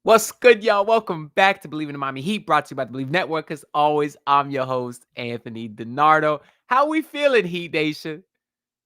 What's good, y'all? Welcome back to Believe in the Miami Heat, brought to you by the Believe Network. As always, I'm your host, Anthony DiNardo. How we feeling, Heat Nation?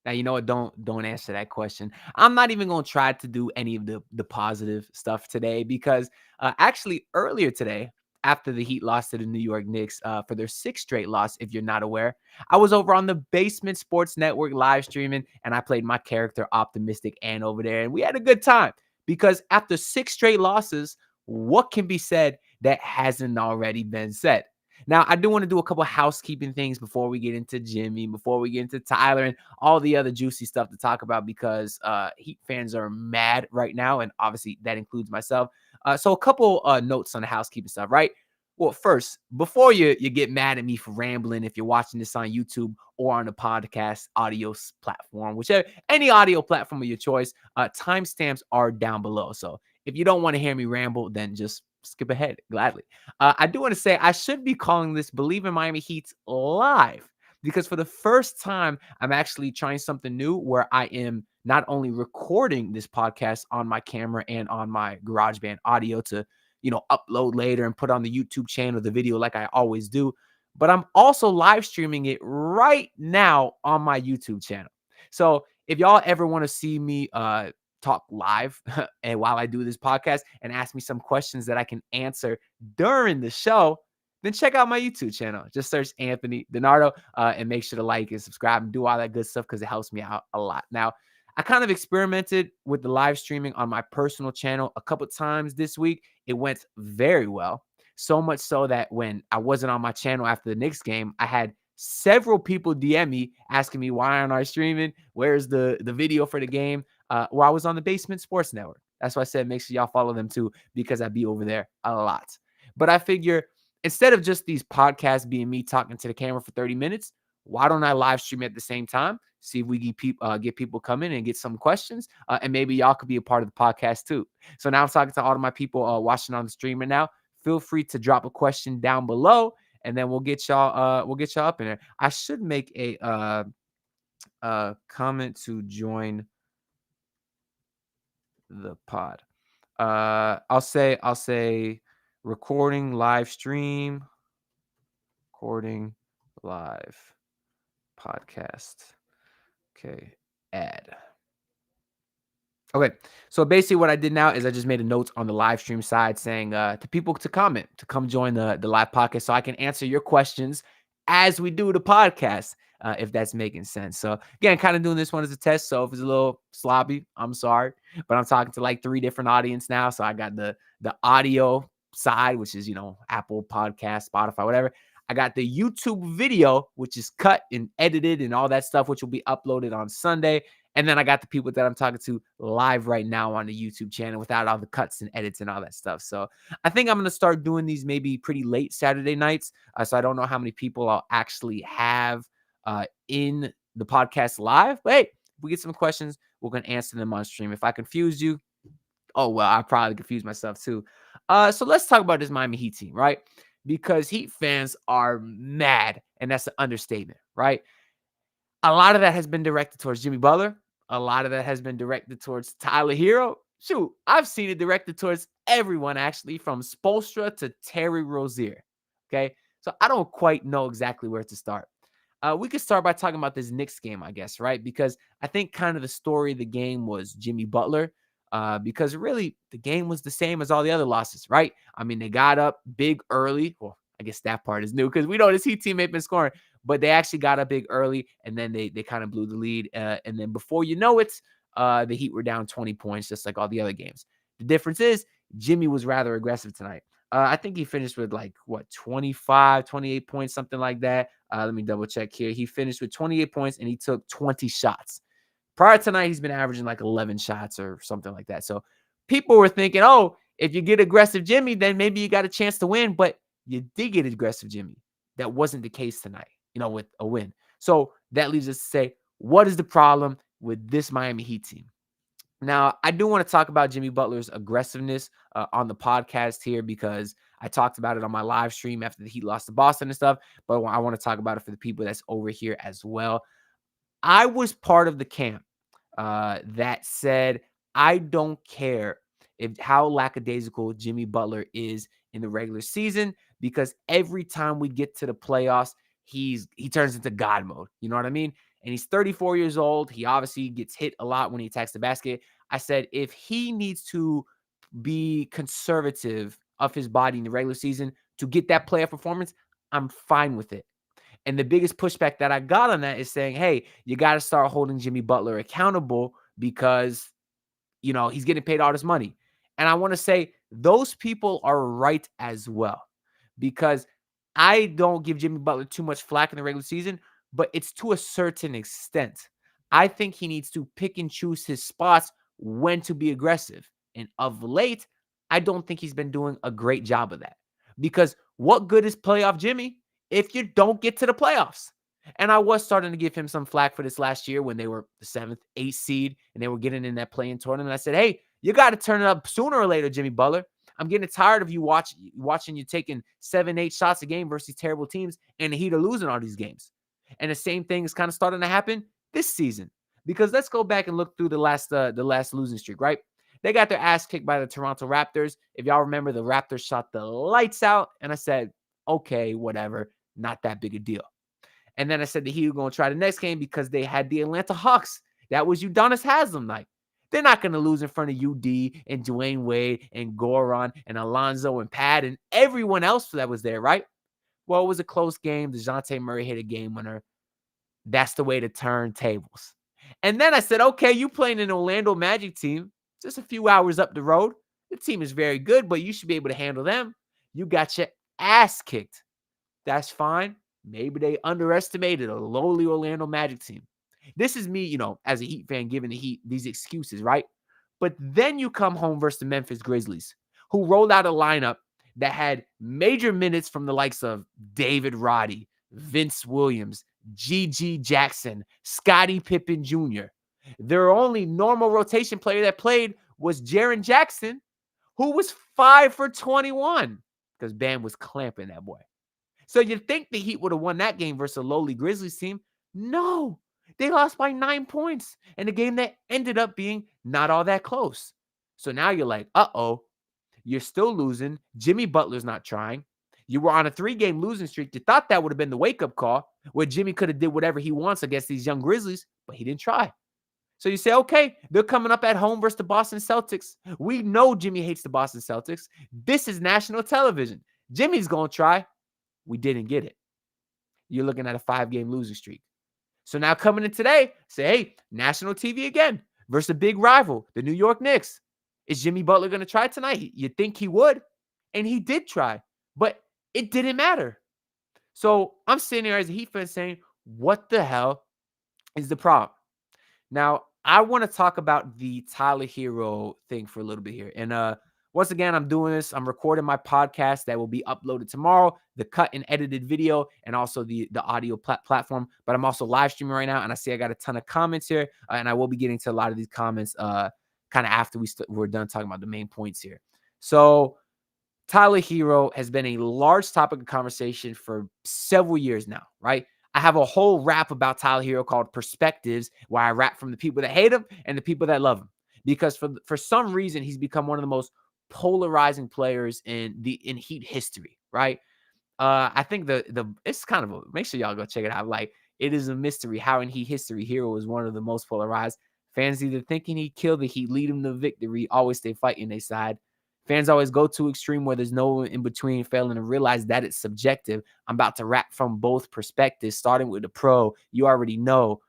Now, you know what? Don't answer that question. I'm not even gonna try to do any of the positive stuff today because actually earlier today, after the Heat lost to the New York Knicks for their sixth straight loss, if you're not aware, I was over on the Basement Sports Network live streaming, and I played my character Optimistic Ann over there, and we had a good time because after six straight losses, what can be said that hasn't already been said? Now, I do want to do a couple housekeeping things before we get into Jimmy, before we get into Tyler, and all the other juicy stuff to talk about because Heat fans are mad right now, and obviously that includes myself. So a couple notes on the housekeeping stuff, right? Well, first, before you get mad at me for rambling, if you're watching this on YouTube or on a podcast audio platform, whichever any audio platform of your choice, timestamps are down below. So if you don't want to hear me ramble, then just skip ahead gladly. I do want to say I should be calling this Believe in Miami Heat live because for the first time, I'm actually trying something new where I am not only recording this podcast on my camera and on my GarageBand audio to, upload later and put on the YouTube channel, the video like I always do, but I'm also live streaming it right now on my YouTube channel. So if y'all ever want to see me talk live and while I do this podcast and ask me some questions that I can answer during the show, then check out my YouTube channel. Just search Anthony DiNardo and make sure to like and subscribe and do all that good stuff because it helps me out a lot. Now, I kind of experimented with the live streaming on my personal channel a couple times this week. It went very well. So much so that when I wasn't on my channel after the Knicks game, I had several people DM me asking me why aren't I streaming? Where's the video for the game? Well, I was on the Basement Sports Network. That's why I said make sure y'all follow them too because I be over there a lot. But I figure instead of just these podcasts being me talking to the camera for 30 minutes, why don't I live stream at the same time? See if we get people come in and get some questions, and maybe y'all could be a part of the podcast too. So now I'm talking to all of my people watching on the stream right now. Feel free to drop a question down below, and then we'll get y'all up in there. I should make a comment to join the pod. I'll say recording live stream, recording live podcast. Okay, add. Okay, so basically what I did now is I just made a note on the live stream side saying to people to comment, to come join the live podcast so I can answer your questions as we do the podcast, if that's making sense. So again, kind of doing this one as a test. So if it's a little sloppy, I'm sorry, but I'm talking to like 3 different audience now. So I got the audio side, which is, Apple Podcast, Spotify, whatever. I got the YouTube video, which is cut and edited and all that stuff, which will be uploaded on Sunday. And then I got the people that I'm talking to live right now on the YouTube channel without all the cuts and edits and all that stuff. So I think I'm going to start doing these maybe pretty late Saturday nights. So I don't know how many people I'll actually have in the podcast live. But hey, if we get some questions, we're going to answer them on stream. If I confused you, oh, well, I probably confused myself too. So let's talk about this Miami Heat team, right? Because Heat fans are mad, and that's an understatement, right? A lot of that has been directed towards Jimmy Butler. A lot of that has been directed towards Tyler Hero. Shoot, I've seen it directed towards everyone, actually, from Spoelstra to Terry Rozier. Okay, so I don't quite know exactly where to start. We could start by talking about this Knicks game, I guess, right? Because I think kind of the story of the game was Jimmy Butler. Because really, the game was the same as all the other losses, right? I mean, they got up big early. Well, I guess that part is new because we know this Heat team ain't been scoring, but they actually got up big early, and then they kind of blew the lead. And then before you know it, the Heat were down 20 points, just like all the other games. The difference is Jimmy was rather aggressive tonight. I think he finished with 25, 28 points, something like that. Let me double check here. He finished with 28 points, and he took 20 shots. Prior tonight, he's been averaging like 11 shots or something like that. So people were thinking, oh, if you get aggressive Jimmy, then maybe you got a chance to win. But you did get aggressive Jimmy. That wasn't the case tonight, with a win. So that leaves us to say, what is the problem with this Miami Heat team? Now, I do want to talk about Jimmy Butler's aggressiveness on the podcast here because I talked about it on my live stream after the Heat lost to Boston and stuff. But I want to talk about it for the people that's over here as well. I was part of the camp that said, I don't care how lackadaisical Jimmy Butler is in the regular season, because every time we get to the playoffs, he turns into God mode. You know what I mean? And he's 34 years old. He obviously gets hit a lot when he attacks the basket. I said if he needs to be conservative of his body in the regular season to get that playoff performance, I'm fine with it. And the biggest pushback that I got on that is saying, hey, you got to start holding Jimmy Butler accountable because, he's getting paid all this money. And I want to say those people are right as well, because I don't give Jimmy Butler too much flack in the regular season, but it's to a certain extent. I think he needs to pick and choose his spots when to be aggressive. And of late, I don't think he's been doing a great job of that. Because what good is playoff Jimmy if you don't get to the playoffs? And I was starting to give him some flack for this last year when they were the 7th, 8th seed and they were getting in that play-in tournament. I said, hey, you got to turn it up sooner or later, Jimmy Butler. I'm getting tired of you watching you taking 7, 8 shots a game versus these terrible teams, and the Heat are losing all these games. And the same thing is kind of starting to happen this season. Because let's go back and look through the last losing streak, right? They got their ass kicked by the Toronto Raptors. If y'all remember, the Raptors shot the lights out, and I said, okay, whatever, not that big a deal. And then I said the Heat were going to try the next game because they had the Atlanta Hawks. That was Udonis Haslem night. They're not going to lose in front of UD and Dwayne Wade and Goran and Alonzo and Pat and everyone else that was there, right? Well, it was a close game. DeJounte Murray hit a game winner. That's the way to turn tables. And then I said, okay, you playing an Orlando Magic team just a few hours up the road. The team is very good, but you should be able to handle them. You got your ass kicked. That's fine. Maybe they underestimated a lowly Orlando Magic team. This is me, as a Heat fan, giving the Heat these excuses, right? But then you come home versus the Memphis Grizzlies, who rolled out a lineup that had major minutes from the likes of David Roddy, Vince Williams, G.G. Jackson, Scottie Pippen Jr. Their only normal rotation player that played was Jaren Jackson, who was 5 for 21 because Bam was clamping that boy. So you'd think the Heat would have won that game versus a lowly Grizzlies team. No, they lost by 9 points in a game that ended up being not all that close. So now you're like, uh-oh, you're still losing. Jimmy Butler's not trying. You were on a 3-game losing streak. You thought that would have been the wake-up call where Jimmy could have did whatever he wants against these young Grizzlies, but he didn't try. So you say, okay, they're coming up at home versus the Boston Celtics. We know Jimmy hates the Boston Celtics. This is national television. Jimmy's going to try. We didn't get it. You're looking at a 5-game losing streak. So now coming in today, say, hey, national TV again versus a big rival, the New York Knicks. Is Jimmy Butler going to try tonight? You'd think he would. And he did try, but it didn't matter. So I'm sitting here as a Heat fan saying, what the hell is the problem? Now, I want to talk about the Tyler Hero thing for a little bit here. And once again, I'm doing this. I'm recording my podcast that will be uploaded tomorrow, the cut and edited video, and also the audio platform. But I'm also live streaming right now, and I see I got a ton of comments here, and I will be getting to a lot of these comments kind of after we're done talking about the main points here. So Tyler Hero has been a large topic of conversation for several years now, right? I have a whole rap about Tyler Hero called Perspectives, where I rap from the people that hate him and the people that love him. Because for some reason, he's become one of the most polarizing players in Heat history, right? I think it's kind of make sure y'all go check it out. Like, it is a mystery how in Heat history Hero is one of the most polarized. Fans either thinking he killed the Heat, lead him to victory, always stay fighting their side. Fans always go to extreme where there's no in between, failing to realize that it's subjective. I'm about to rap from both perspectives, starting with the pro. You already know.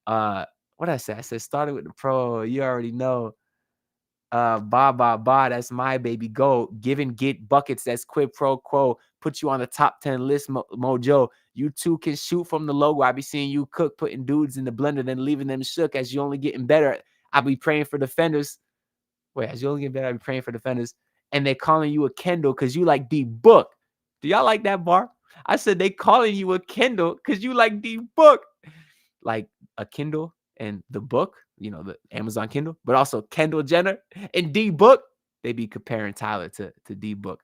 What did I say? I said starting with the pro. You already know. That's my baby. Go give and get buckets. That's quid pro quo. Put you on the top 10 list, Mojo. You too can shoot from the logo. I be seeing you cook, putting dudes in the blender, then leaving them shook as you only getting better. I be praying for defenders. Wait, as you only get better, I be praying for defenders. And they calling you a Kendall because you like the book. Do y'all like that bar? I said they calling you a Kendall because you like the book. Like a Kindle and the book, the Amazon Kindle, but also Kendall Jenner and D Book. They be comparing Tyler to D Book.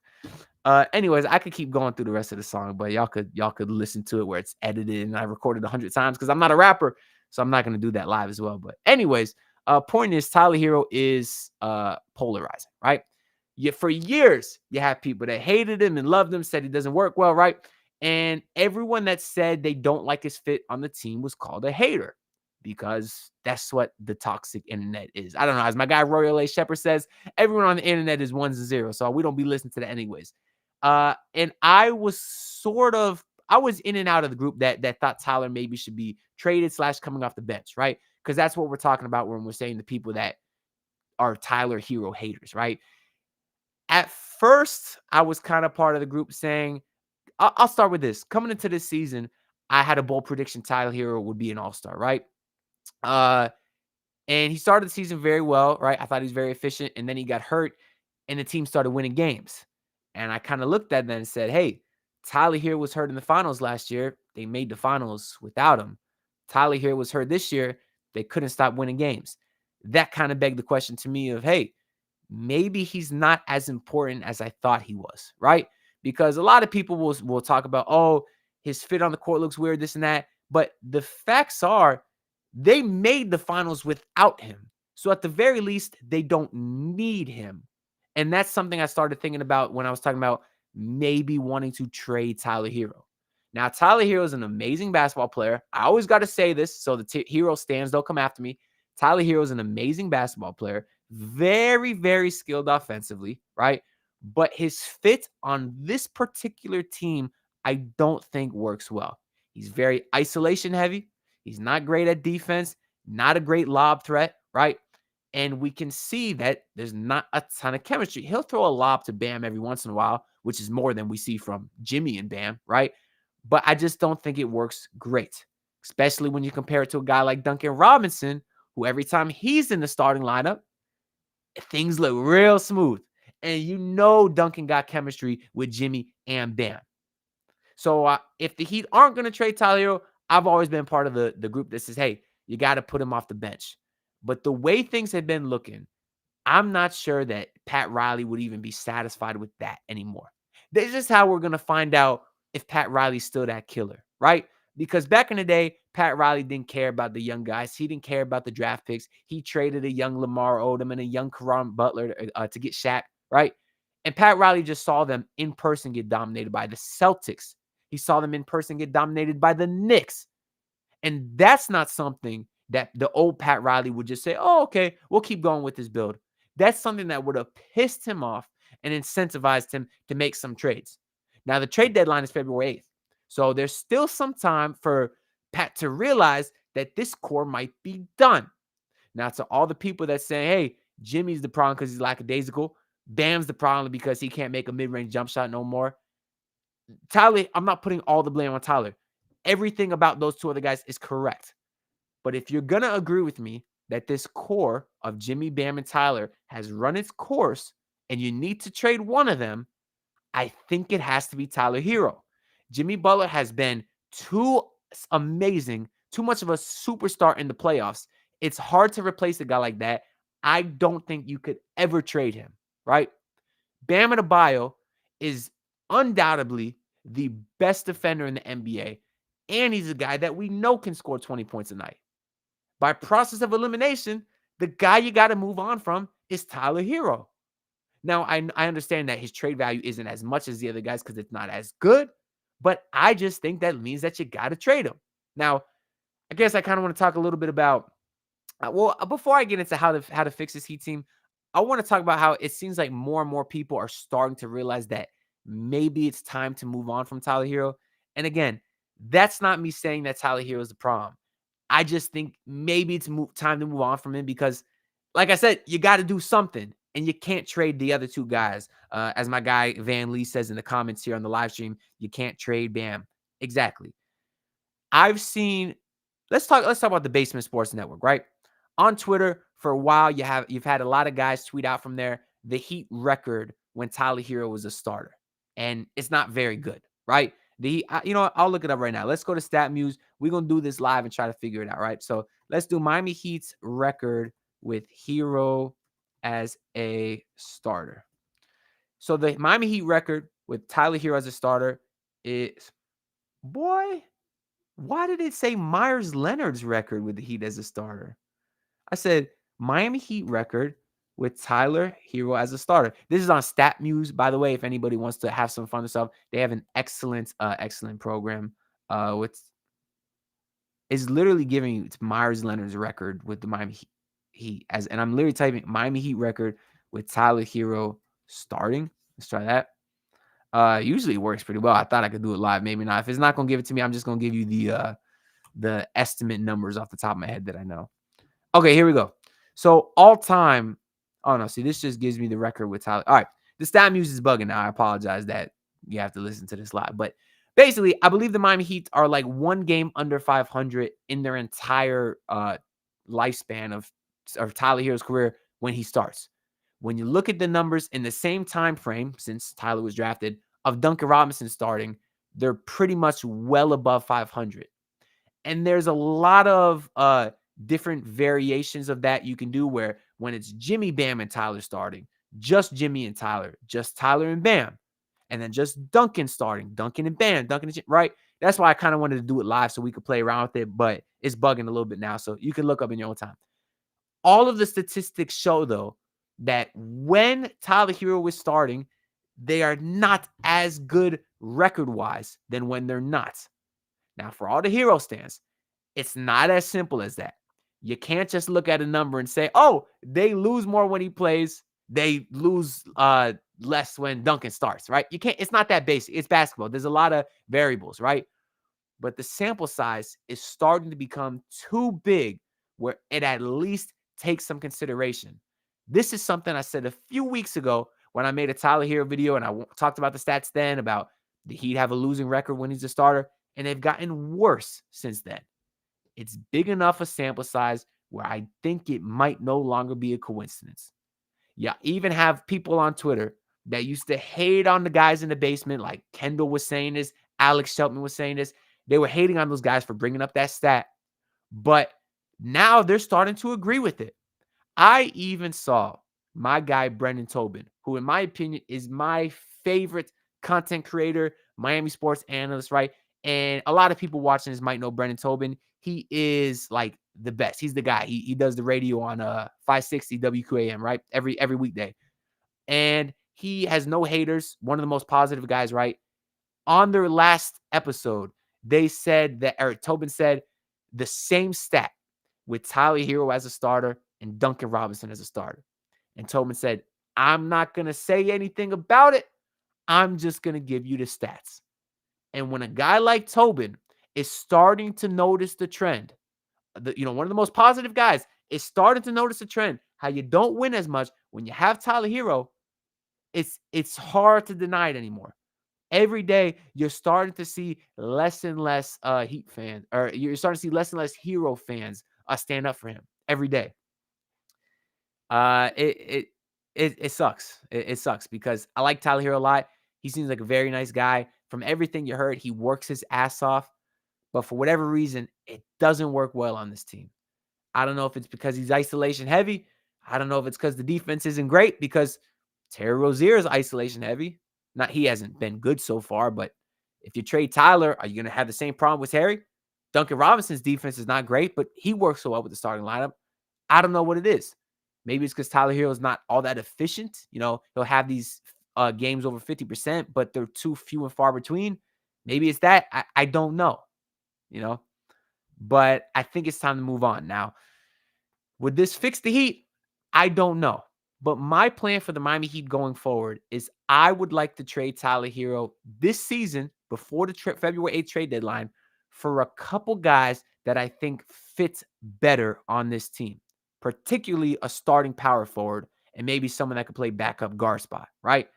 Anyways, I could keep going through the rest of the song, but y'all could listen to it where it's edited and I recorded 100 times because I'm not a rapper, so I'm not gonna do that live as well. But anyways, Point is, Tyler Hero is polarizing, right? For years, you have people that hated him and loved him, said he doesn't work well, right? And everyone that said they don't like his fit on the team was called a hater because that's what the toxic internet is. I don't know. As my guy Royal A. Shepherd says, everyone on the internet is ones and zeros. So we don't be listening to that anyways. And I was in and out of the group that thought Tyler maybe should be traded / coming off the bench, right? Because that's what we're talking about when we're saying the people that are Tyler Hero haters, right? At first, I was kind of part of the group saying, I'll start with this. Coming into this season, I had a bold prediction Tyler Hero would be an all-star, right? And he started the season very well, right? I thought he was very efficient, and then he got hurt, and the team started winning games. And I kind of looked at that and said, hey, Tyler Hero was hurt in the finals last year. They made the finals without him. Tyler Hero was hurt this year. They couldn't stop winning games. That kind of begged the question to me of, hey, maybe he's not as important as I thought he was, right? Because a lot of people will talk about, oh, his fit on the court looks weird, this and that. But the facts are they made the finals without him. So at the very least, they don't need him. And that's something I started thinking about when I was talking about maybe wanting to trade Tyler Hero. Now, Tyler Hero is an amazing basketball player. I always got to say this so the Hero stands don't come after me. Tyler Hero is an amazing basketball player, very, very skilled offensively, right? But his fit on this particular team, I don't think works well. He's very isolation heavy. He's not great at defense, not a great lob threat, right? And we can see that there's not a ton of chemistry. He'll throw a lob to Bam every once in a while, which is more than we see from Jimmy and Bam, right? But I just don't think it works great, especially when you compare it to a guy like Duncan Robinson, who every time he's in the starting lineup, things look real smooth. And you know Duncan got chemistry with Jimmy and Bam. So if the Heat aren't going to trade Tyler Hero, I've always been part of the group that says, hey, you got to put him off the bench. But the way things have been looking, I'm not sure that Pat Riley would even be satisfied with that anymore. This is how we're going to find out if Pat Riley's still that killer, right? Because back in the day, Pat Riley didn't care about the young guys. He didn't care about the draft picks. He traded a young Lamar Odom and a young Caron Butler to get Shaq, right? And Pat Riley just saw them in person get dominated by the Celtics. He saw them in person get dominated by the Knicks. And that's not something that the old Pat Riley would just say, oh, okay, we'll keep going with this build. That's something that would have pissed him off and incentivized him to make some trades. Now, the trade deadline is February 8th. So there's still some time for Pat to realize that this core might be done. Now, to all the people that say, hey, Jimmy's the problem because he's lackadaisical. Bam's the problem because he can't make a mid-range jump shot no more. Tyler, I'm not putting all the blame on Tyler. Everything about those two other guys is correct. But if you're going to agree with me that this core of Jimmy, Bam, and Tyler has run its course and you need to trade one of them, I think it has to be Tyler Hero. Jimmy Butler has been too amazing, too much of a superstar in the playoffs. It's hard to replace a guy like that. I don't think you could ever trade him, right? Bam Adebayo is undoubtedly the best defender in the NBA, and he's a guy that we know can score 20 points a night. By process of elimination, the guy you got to move on from is Tyler Hero. Now, I understand that his trade value isn't as much as the other guys because it's not as good, but I just think that means that you got to trade him. Now, I guess I kind of want to talk a little bit about, before I get into how to fix this Heat team, I want to talk about how it seems like more and more people are starting to realize that maybe it's time to move on from Tyler Hero. And again, that's not me saying that Tyler Hero is the problem. I just think maybe it's time to move on from him because, like I said, you got to do something. And you can't trade the other two guys. As my guy Van Lee says in the comments here on the live stream, you can't trade Bam. Exactly. I've seen, let's talk about the Basement Sports Network, right? On Twitter, for a while, you've had a lot of guys tweet out from there the Heat record when Tyler Hero was a starter. And it's not very good, right? I'll look it up right now. Let's go to StatMuse. We're going to do this live and try to figure it out, right? So let's do Miami Heat's record with Hero as a starter. So the Miami Heat record with Tyler Hero as a starter is, boy, why did it say Myers Leonard's record with the Heat as a starter? I said Miami Heat record with Tyler Hero as a starter. This is on StatMuse, by the way. If anybody wants to have some fun and stuff, they have an excellent program. With is literally giving you it's Myers Leonard's record with the Miami Heat and I'm literally typing Miami Heat record with Tyler Hero starting. Let's try that. Usually it works pretty well. I thought I could do it live. Maybe not. If it's not gonna give it to me, I'm just gonna give you the estimate numbers off the top of my head that I know. Okay, here we go. So all time. Oh no, see, this just gives me the record with Tyler. All right, the stat muse is bugging now. I apologize that you have to listen to this live, but basically, I believe the Miami Heat are like one game under 500 in their entire lifespan of Tyler Hero's career when he starts. When you look at the numbers in the same time frame since Tyler was drafted of Duncan Robinson starting, they're pretty much well above 500. And there's a lot of different variations of that you can do where when it's Jimmy, Bam, and Tyler starting, just Jimmy and Tyler, just Tyler and Bam, and then just Duncan starting, Duncan and Bam, Duncan and Jimmy, right? That's why I kind of wanted to do it live so we could play around with it, but it's bugging a little bit now, so you can look up in your own time. All of the statistics show, though, that when Tyler Hero was starting, they are not as good record-wise than when they're not. Now, for all the Hero stands, it's not as simple as that. You can't just look at a number and say, oh, they lose more when he plays. They lose less when Duncan starts, right? You can't, it's not that basic. It's basketball. There's a lot of variables, right? But the sample size is starting to become too big where it at least takes some consideration. This is something I said a few weeks ago when I made a Tyler Hero video and I talked about the stats then about the Heat have a losing record when he's a starter, and they've gotten worse since then. It's big enough a sample size where I think it might no longer be a coincidence. Yeah, even have people on Twitter that used to hate on the guys in the basement, like Kendall was saying this, Alex Shelton was saying this. They were hating on those guys for bringing up that stat. But now they're starting to agree with it. I even saw my guy, Brendan Tobin, who in my opinion is my favorite content creator, Miami sports analyst, right? And a lot of people watching this might know Brendan Tobin. He is like the best. He's the guy. He does the radio on 560 WQAM, right? Every weekday. And he has no haters. One of the most positive guys, right? On their last episode, they said that Eric Tobin said the same stat with Tyler Hero as a starter and Duncan Robinson as a starter. And Tobin said, I'm not going to say anything about it. I'm just going to give you the stats. And when a guy like Tobin is starting to notice the trend, one of the most positive guys is starting to notice the trend, how you don't win as much when you have Tyler Hero, it's hard to deny it anymore. Every day, you're starting to see less and less Heat fans, or you're starting to see less and less Hero fans stand up for him every day. It sucks. It sucks because I like Tyler Hero a lot. He seems like a very nice guy. From everything you heard, he works his ass off. But for whatever reason, it doesn't work well on this team. I don't know if it's because he's isolation heavy. I don't know if it's because the defense isn't great because Terry Rozier is isolation heavy. Not he hasn't been good so far, but if you trade Tyler, are you going to have the same problem with Terry? Duncan Robinson's defense is not great, but he works so well with the starting lineup. I don't know what it is. Maybe it's because Tyler Hero is not all that efficient. He'll have these games over 50%, but they're too few and far between. Maybe it's that. I don't know. But I think it's time to move on. Now, would this fix the Heat? I don't know. But my plan for the Miami Heat going forward is I would like to trade Tyler Hero this season before the February 8th trade deadline for a couple guys that I think fit better on this team, particularly a starting power forward and maybe someone that could play backup guard spot, right?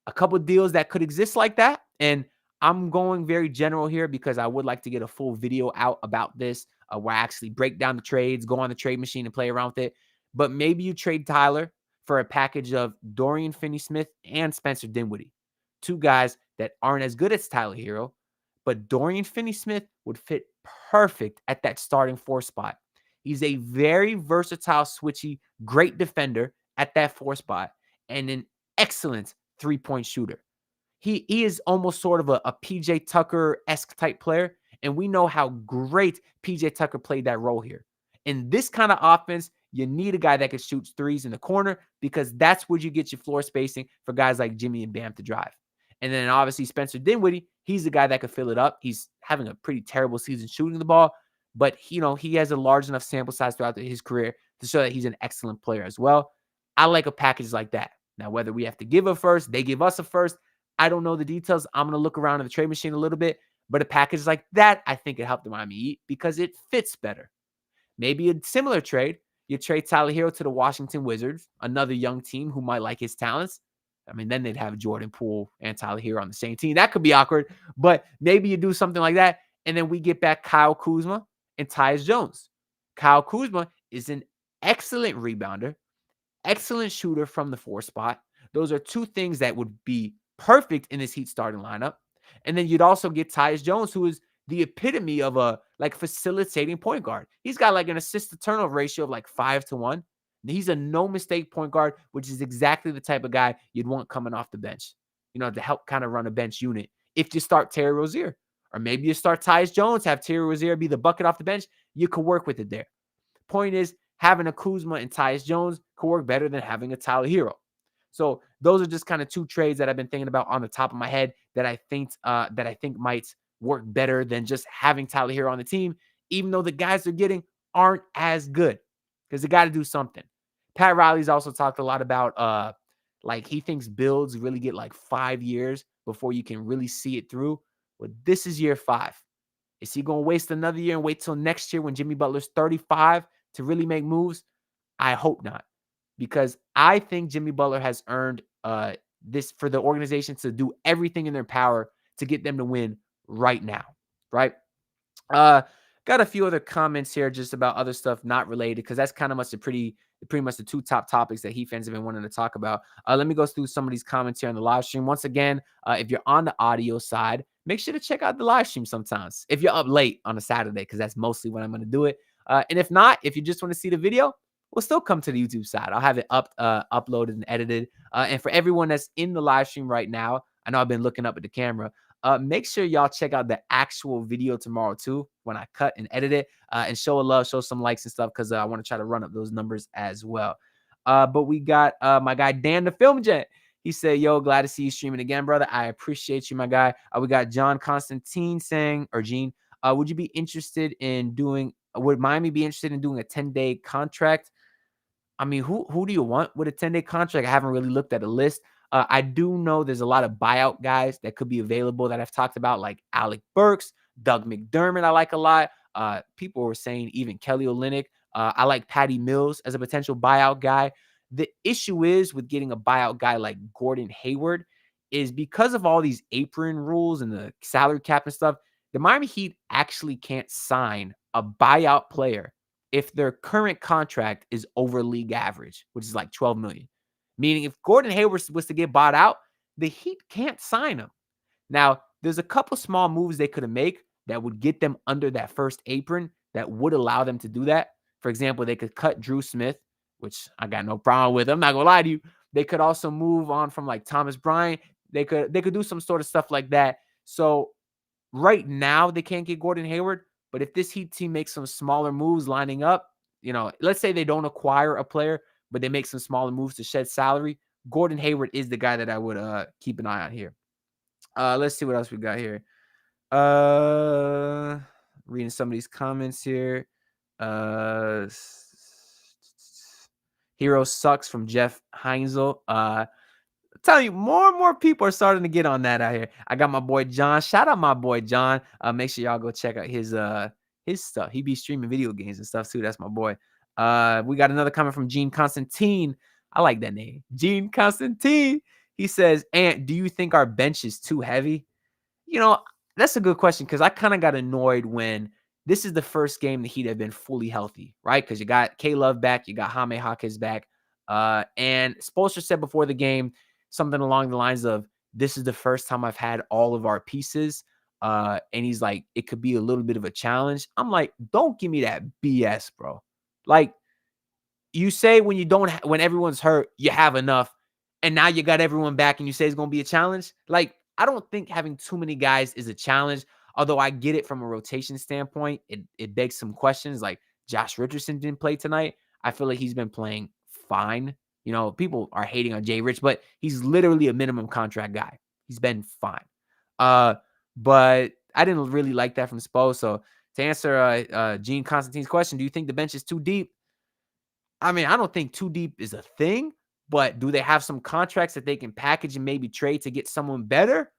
A couple deals that could exist like that. And I'm going very general here because I would like to get a full video out about this where I actually break down the trades, go on the trade machine and play around with it. But maybe you trade Tyler for a package of Dorian Finney-Smith and Spencer Dinwiddie, two guys that aren't as good as Tyler Hero, but Dorian Finney-Smith would fit perfect at that starting four spot. He's a very versatile, switchy, great defender at that four spot and an excellent three-point shooter. He is almost sort of a PJ Tucker-esque type player, and we know how great PJ Tucker played that role here. In this kind of offense, You need a guy that can shoot threes in the corner because that's where you get your floor spacing for guys like Jimmy and Bam to drive. And then obviously Spencer Dinwiddie, he's the guy that could fill it up. He's having a pretty terrible season shooting the ball, but he has a large enough sample size throughout his career to show that he's an excellent player as well. I like a package like that. Now, whether we have to give a first, they give us a first, I don't know the details. I'm going to look around in the trade machine a little bit, but a package like that, I think it helped the Miami Heat because it fits better. Maybe a similar trade. You trade Tyler Hero to the Washington Wizards, another young team who might like his talents. I mean, then they'd have Jordan Poole and Tyler Hero on the same team. That could be awkward, but maybe you do something like that, and then we get back Kyle Kuzma and Tyus Jones. Kyle Kuzma is an excellent rebounder, excellent shooter from the 4 spot. Those are two things that would be perfect in this Heat starting lineup. And then you'd also get Tyus Jones, who is the epitome of a facilitating point guard. He's got like an assist to turnover ratio of like 5-1. He's a no mistake point guard, which is exactly the type of guy you'd want coming off the bench, to help kind of run a bench unit. If you start Terry Rozier, or maybe you start Tyus Jones, have Terry Rozier be the bucket off the bench, you could work with it there. Point is, having a Kuzma and Tyus Jones could work better than having a Tyler Hero. So those are just kind of two trades that I've been thinking about on the top of my head that I think might work better than just having Tyler Hero on the team, even though the guys they're getting aren't as good because they got to do something. Pat Riley's also talked a lot about he thinks builds really get like 5 years before you can really see it through. Well, this is year 5. Is he going to waste another year and wait till next year when Jimmy Butler's 35 to really make moves? I hope not, because I think Jimmy Butler has earned this for the organization to do everything in their power to get them to win right now, right? Got a few other comments here just about other stuff not related because that's kind of pretty much the 2 top topics that Heat fans have been wanting to talk about. Let me go through some of these comments here on the live stream. Once again, if you're on the audio side, make sure to check out the live stream sometimes if you're up late on a Saturday, because that's mostly when I'm going to do it. And if not, if you just want to see the video, we'll still come to the YouTube side. I'll have it uploaded and edited. And for everyone that's in the live stream right now, I know I've been looking up at the camera. Make sure y'all check out the actual video tomorrow too when I cut and edit it, and show a love, show some likes and stuff, because I want to try to run up those numbers as well. But we got my guy Dan the Film Gent. He said, "Yo, glad to see you streaming again, brother. I appreciate you, my guy." We got John Constantine saying, or Gene, would Miami be interested in doing a 10-day contract? I mean, who do you want with a 10-day contract? I haven't really looked at a list. I do know there's a lot of buyout guys that could be available that I've talked about, like Alec Burks, Doug McDermott. I like a lot. People were saying even Kelly Olynyk. I like Patty Mills as a potential buyout guy. The issue is with getting a buyout guy like Gordon Hayward is because of all these apron rules and the salary cap and stuff, the Miami Heat actually can't sign a buyout player if their current contract is over league average, which is like $12 million. Meaning if Gordon Hayward was to get bought out, the Heat can't sign him. Now, there's a couple small moves they could have made that would get them under that first apron that would allow them to do that. For example, they could cut Drew Smith, which I got no problem with. I'm not going to lie to you. They could also move on from like Thomas Bryant. They could do some sort of stuff like that. So right now they can't get Gordon Hayward, but if this Heat team makes some smaller moves lining up, let's say they don't acquire a player, but they make some smaller moves to shed salary, Gordon Hayward is the guy that I would keep an eye on here. Let's see what else we got here. Reading some of these comments here. Hero sucks from Jeff Heinzel. I'm telling you, more and more people are starting to get on that out here. I got my boy John. Shout out my boy John. Make sure y'all go check out his stuff. He be streaming video games and stuff too. That's my boy. We got another comment from Gene Constantine. I like that name, Gene Constantine. He says, "Ant, do you think our bench is too heavy?" That's a good question, because I kind of got annoyed when this is the first game the Heat have been fully healthy, right? Because you got K-Love back, you got Jaime Jaquez back. And Spoelstra said before the game something along the lines of, "This is the first time I've had all of our pieces." And he's like, "It could be a little bit of a challenge." I'm like, don't give me that BS, bro. Like, you say when everyone's hurt, you have enough, and now you got everyone back and you say it's going to be a challenge. Like, I don't think having too many guys is a challenge, although I get it from a rotation standpoint. It begs some questions, like Josh Richardson didn't play tonight. I feel like he's been playing fine. You know, people are hating on Jay Rich, but he's literally a minimum contract guy. He's been fine. But I didn't really like that from Spo. So to answer Gene Constantine's question, do you think the bench is too deep? I mean, I don't think too deep is a thing, but do they have some contracts that they can package and maybe trade to get someone better?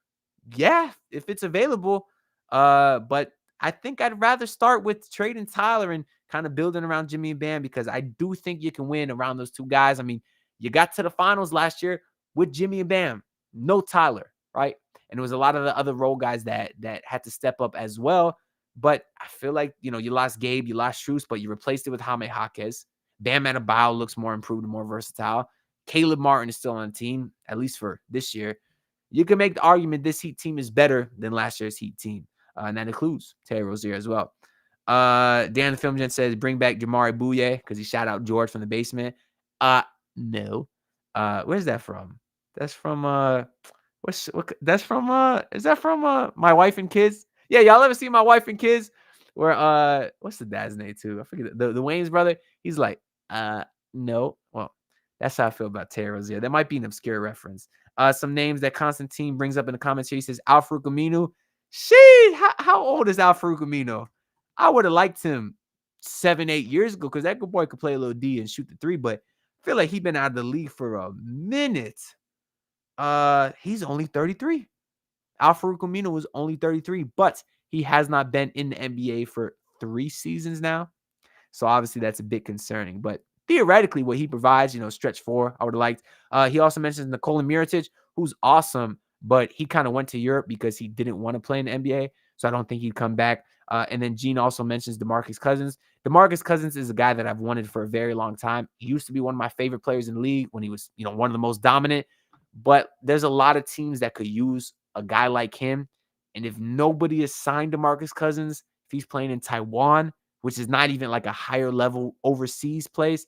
Yeah, if it's available. But I think I'd rather start with trading Tyler and kind of building around Jimmy and Bam because I do think you can win around those two guys. I mean, you got to the finals last year with Jimmy and Bam, no Tyler, right? And it was a lot of the other role guys that had to step up as well. But I feel like, you know, you lost Gabe, you lost Strus, but you replaced it with Jaime Jaquez. Bam Adebayo looks more improved and more versatile. Caleb Martin is still on the team, at least for this year. You can make the argument this Heat team is better than last year's Heat team. And that includes Terry Rozier as well. Dan the Film Gen says, bring back Jamari Bouye because he shout out George from the basement. No. Where's that from? That's from that's from is that from My Wife and Kids? Yeah, y'all ever see My Wife and Kids? Where what's the dad's name too? I forget the Wayne's brother. He's like, no. Well, that's how I feel about Terry Rozier. That might be an obscure reference. Some names that Constantine brings up in the comments here. He says Al-Farouq Aminu. Shit, how old is Al-Farouq Aminu? I would have liked him 7-8 years ago because that good boy could play a little D and shoot the three, but I feel like he's been out of the league for a minute. He's only 33. Al-Farouq Aminu was only 33, but he has not been in the NBA for 3 seasons now. So obviously that's a bit concerning. But theoretically, what he provides, you know, stretch 4, I would have liked. He also mentions Nikola Mirotic, who's awesome, but he kind of went to Europe because he didn't want to play in the NBA. So I don't think he'd come back. And then Gene also mentions DeMarcus Cousins. DeMarcus Cousins is a guy that I've wanted for a very long time. He used to be one of my favorite players in the league when he was, you know, one of the most dominant. But there's a lot of teams that could use a guy like him. And if nobody has signed DeMarcus Cousins, if he's playing in Taiwan, which is not even like a higher level overseas place,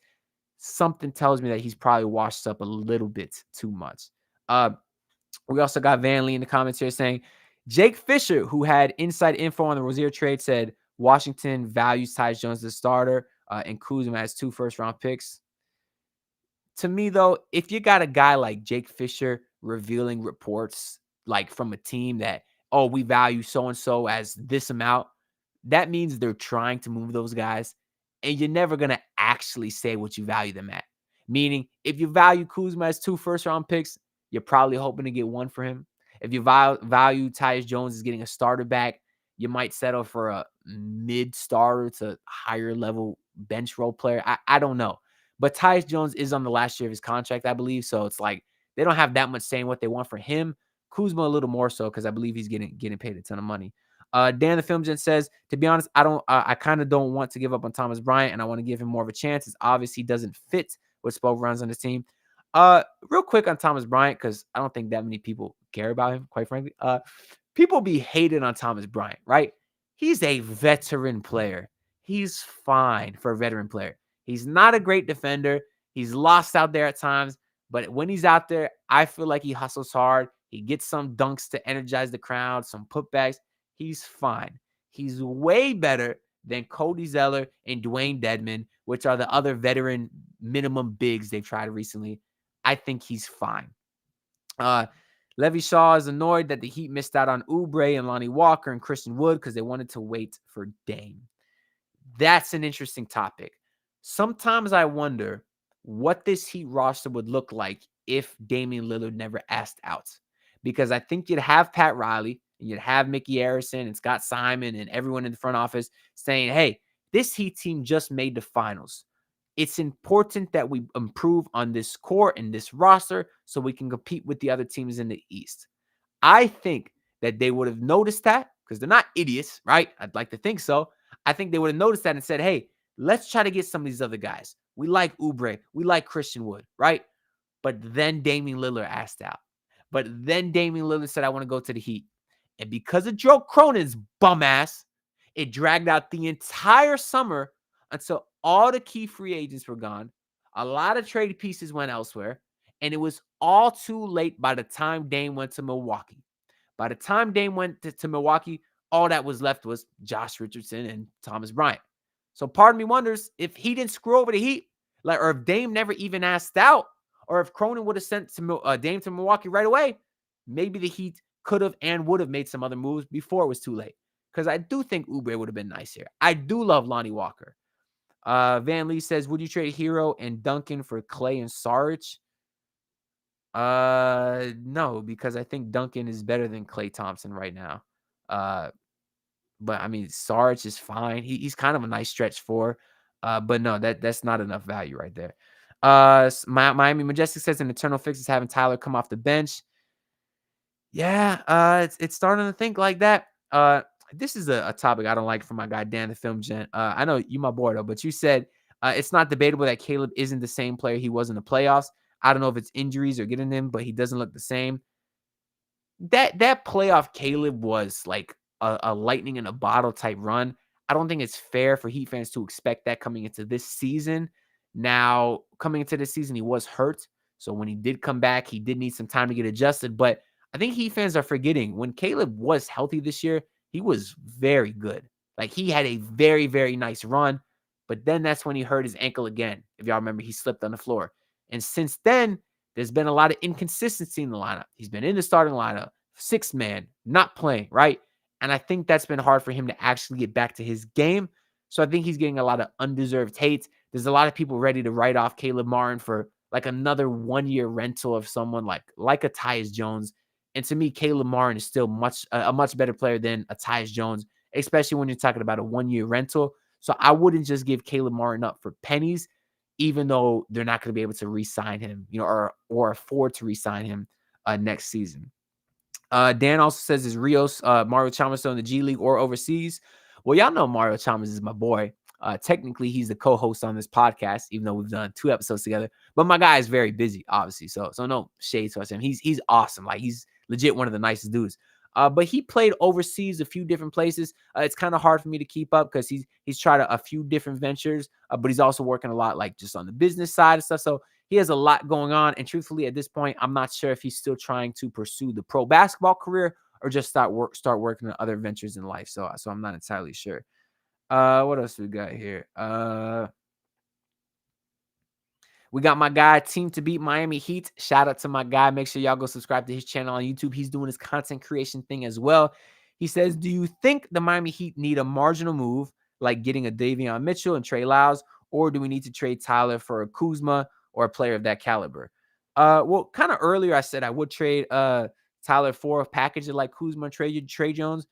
something tells me that he's probably washed up a little bit too much. We also got Van Lee in the comments here saying, Jake Fisher, who had inside info on the Rozier trade, said Washington values Tyus Jones as the starter and Kuzma has 2 first-round picks. To me, though, if you got a guy like Jake Fisher revealing reports like from a team that, oh, we value so-and-so as this amount, that means they're trying to move those guys, and you're never going to actually say what you value them at. Meaning, if you value Kuzma as 2 first-round picks, you're probably hoping to get 1 for him. If you value Tyus Jones as getting a starter back, you might settle for a mid-starter to higher-level bench role player. I don't know. But Tyus Jones is on the last year of his contract, I believe, so it's like they don't have that much saying what they want for him. Kuzma a little more so because I believe he's getting paid a ton of money. Dan the Film Gen says, to be honest, I kind of don't want to give up on Thomas Bryant, and I want to give him more of a chance. It's obvious he doesn't fit what Spo runs on his team. Real quick on Thomas Bryant, because I don't think that many people care about him, quite frankly. People be hating on Thomas Bryant, right? He's a veteran player. He's fine for a veteran player. He's not a great defender. He's lost out there at times, but when he's out there, I feel like he hustles hard. He gets some dunks to energize the crowd, some putbacks. He's fine. He's way better than Cody Zeller and Dwayne Dedmon, which are the other veteran minimum bigs they've tried recently. I think he's fine. Levy Shaw is annoyed that the Heat missed out on Oubre and Lonnie Walker and Christian Wood because they wanted to wait for Dame. That's an interesting topic. Sometimes I wonder what this Heat roster would look like if Damian Lillard never asked out. Because I think you'd have Pat Riley, and you'd have Mickey Harrison and Scott Simon and everyone in the front office saying, hey, this Heat team just made the finals. It's important that we improve on this core and this roster so we can compete with the other teams in the East. I think that they would have noticed that because they're not idiots, right? I'd like to think so. I think they would have noticed that and said, hey, let's try to get some of these other guys. We like Oubre. We like Christian Wood, right? But then Damian Lillard asked out. But then Damian Lillard said, I want to go to the Heat. And because of Joe Cronin's bum ass, it dragged out the entire summer until all the key free agents were gone. A lot of trade pieces went elsewhere. And it was all too late by the time Dame went to Milwaukee. By the time Dame went to Milwaukee, all that was left was Josh Richardson and Thomas Bryant. So part of me wonders if he didn't screw over the Heat, Like, or if Dame never even asked out, or if Cronin would have sent Dame to Milwaukee right away, maybe the Heat could have and would have made some other moves before it was too late. Because I do think Oubre would have been nice here. I do love Lonnie Walker. Van Lee says, would you trade Hero and Duncan for Clay and Sarge? No, because I think Duncan is better than Klay Thompson right now. But I mean, Sarge is fine. He's kind of a nice stretch for. But no, that's not enough value right there. Miami Majestic says an eternal fix is having Tyler come off the bench. Yeah, it's starting to think like that. This is a topic I don't like from my guy Dan the Film Gent. I know you my boy though, but you said it's not debatable that Caleb isn't the same player he was in the playoffs. I don't know if it's injuries or getting him, but he doesn't look the same. That playoff Caleb was like a lightning in a bottle type run. I don't think it's fair for Heat fans to expect that coming into this season. Now, coming into this season, he was hurt. So when he did come back, he did need some time to get adjusted. But I think Heat fans are forgetting when Caleb was healthy this year, he was very good. Like he had a very, very nice run. But then that's when he hurt his ankle again. If y'all remember, he slipped on the floor. And since then, there's been a lot of inconsistency in the lineup. He's been in the starting lineup, 6-man, not playing, right? And I think that's been hard for him to actually get back to his game. So I think he's getting a lot of undeserved hate. There's a lot of people ready to write off Caleb Martin for like another 1-year rental of someone like a Tyus Jones. And to me, Caleb Martin is still a much better player than a Tyus Jones, especially when you're talking about a 1-year rental. So I wouldn't just give Caleb Martin up for pennies, even though they're not going to be able to re-sign him, or afford to re-sign him next season. Dan also says, is Rios Mario Chalmers still in the G League or overseas? Well, y'all know Mario Chalmers is my boy. Technically, he's the co-host on this podcast, even though we've done 2 episodes together. But my guy is very busy, obviously. So no shade towards him. He's awesome. Like he's legit one of the nicest dudes. But he played overseas a few different places. It's kind of hard for me to keep up because he's tried a few different ventures, but he's also working a lot like just on the business side and stuff. So he has a lot going on. And truthfully, at this point, I'm not sure if he's still trying to pursue the pro basketball career or just start working on other ventures in life. So I'm not entirely sure. What else we got here? We got my guy, Team to Beat Miami Heat. Shout out to my guy. Make sure y'all go subscribe to his channel on YouTube. He's doing his content creation thing as well. He says, do you think the Miami Heat need a marginal move like getting a Davion Mitchell and Trey Lyles, or do we need to trade Tyler for a Kuzma or a player of that caliber? Well, kind of earlier I said I would trade Tyler for a package like Kuzma and Trey Jones,